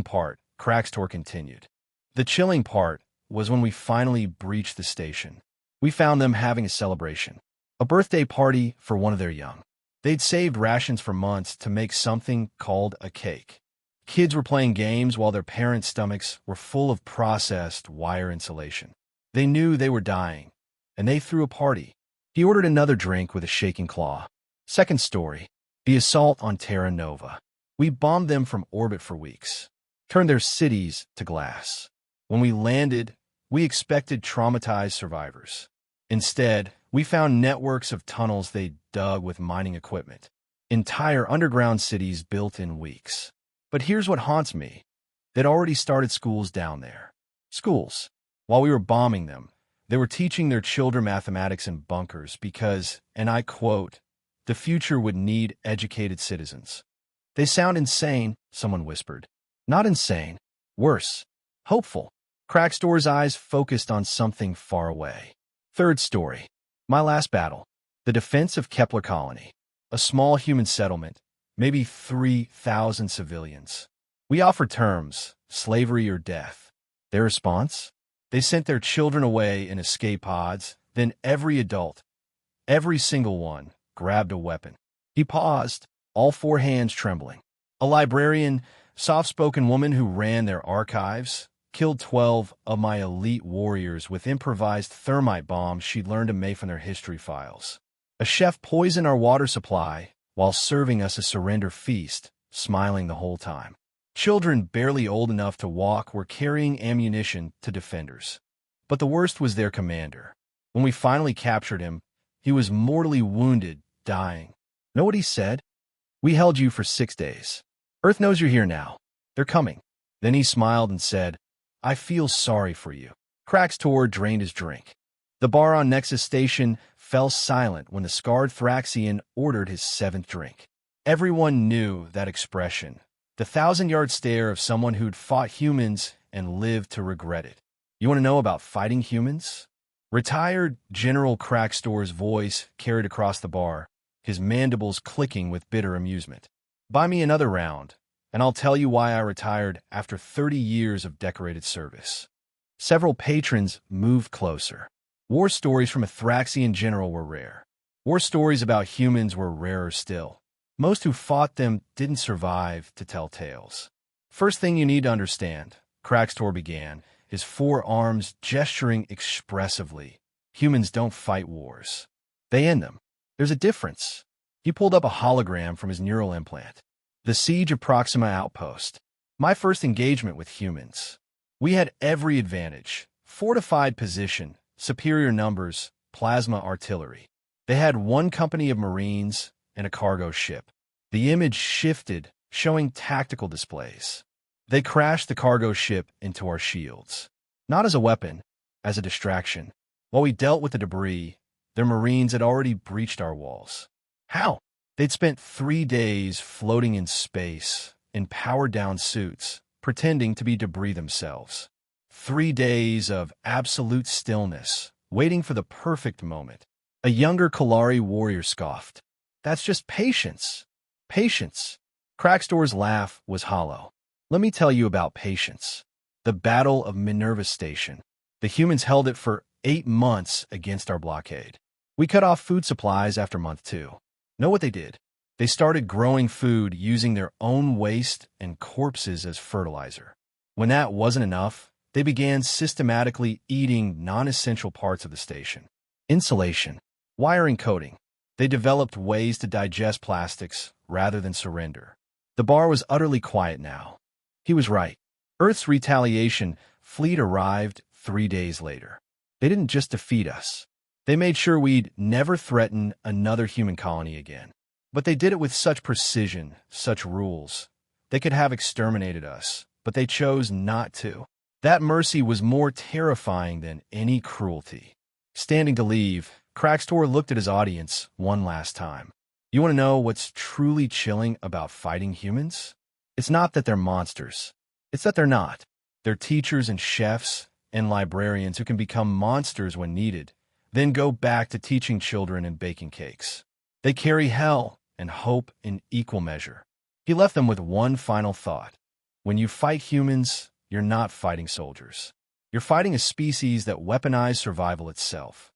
part, Crackstore continued. The chilling part was when we finally breached the station. We found them having a celebration. A birthday party for one of their young. They'd saved rations for months to make something called a cake. Kids were playing games while their parents' stomachs were full of processed wire insulation. They knew they were dying, and they threw a party. He ordered another drink with a shaking claw. Second story, the assault on Terra Nova. We bombed them from orbit for weeks, turned their cities to glass. When we landed, we expected traumatized survivors. Instead, we found networks of tunnels they dug with mining equipment. Entire underground cities built in weeks. But here's what haunts me. They'd already started schools down there. Schools. While we were bombing them, they were teaching their children mathematics in bunkers because, and I quote, the future would need educated citizens. They sound insane, someone whispered. Not insane. Worse. Hopeful. Crackstore's eyes focused on something far away. Third story. My last battle. The defense of Kepler Colony. A small human settlement. Maybe 3,000 civilians. We offered terms, slavery or death. Their response? They sent their children away in escape pods, then every adult, every single one, grabbed a weapon. He paused, all four hands trembling. A librarian, soft-spoken woman who ran their archives, killed 12 of my elite warriors with improvised thermite bombs she'd learned to make from their history files. A chef poisoned our water supply while serving us a surrender feast, smiling the whole time. Children barely old enough to walk were carrying ammunition to defenders. But the worst was their commander. When we finally captured him, he was mortally wounded, dying. Know what he said? We held you for 6 days. Earth knows you're here now. They're coming. Then he smiled and said, I feel sorry for you. Crackstore drained his drink. The bar on Nexus Station fell silent when the scarred Thraxian ordered his 7th drink. Everyone knew that expression, the 1,000-yard stare of someone who'd fought humans and lived to regret it. You want to know about fighting humans? Retired General Crackstore's voice carried across the bar, his mandibles clicking with bitter amusement. Buy me another round, and I'll tell you why I retired after 30 years of decorated service. Several patrons moved closer. War stories from a Thraxian general were rare. War stories about humans were rarer still. Most who fought them didn't survive to tell tales. First thing you need to understand, Crackstore began, his forearms gesturing expressively. Humans don't fight wars. They end them. There's a difference. He pulled up a hologram from his neural implant. The Siege of Proxima Outpost. My first engagement with humans. We had every advantage. Fortified position, superior numbers, plasma artillery. They had one company of Marines and a cargo ship. The image shifted, showing tactical displays. They crashed the cargo ship into our shields. Not as a weapon, as a distraction. While we dealt with the debris, their Marines had already breached our walls. How? They'd spent 3 days floating in space, in powered-down suits, pretending to be debris themselves. 3 days of absolute stillness, waiting for the perfect moment. A younger Kalari warrior scoffed. That's just patience. Patience. Crackstore's laugh was hollow. Let me tell you about patience. The Battle of Minerva Station. The humans held it for 8 months against our blockade. We cut off food supplies after month 2. Know what they did? They started growing food using their own waste and corpses as fertilizer. When that wasn't enough, they began systematically eating non-essential parts of the station. Insulation, wiring coating. They developed ways to digest plastics rather than surrender. The bar was utterly quiet now. He was right. Earth's retaliation fleet arrived 3 days later. They didn't just defeat us. They made sure we'd never threaten another human colony again. But they did it with such precision, such rules. They could have exterminated us, but they chose not to. That mercy was more terrifying than any cruelty. Standing to leave, Crackstore looked at his audience one last time. You want to know what's truly chilling about fighting humans? It's not that they're monsters. It's that they're not. They're teachers and chefs and librarians who can become monsters when needed, then go back to teaching children and baking cakes. They carry hell and hope in equal measure. He left them with one final thought. When you fight humans, you're not fighting soldiers. You're fighting a species that weaponized survival itself.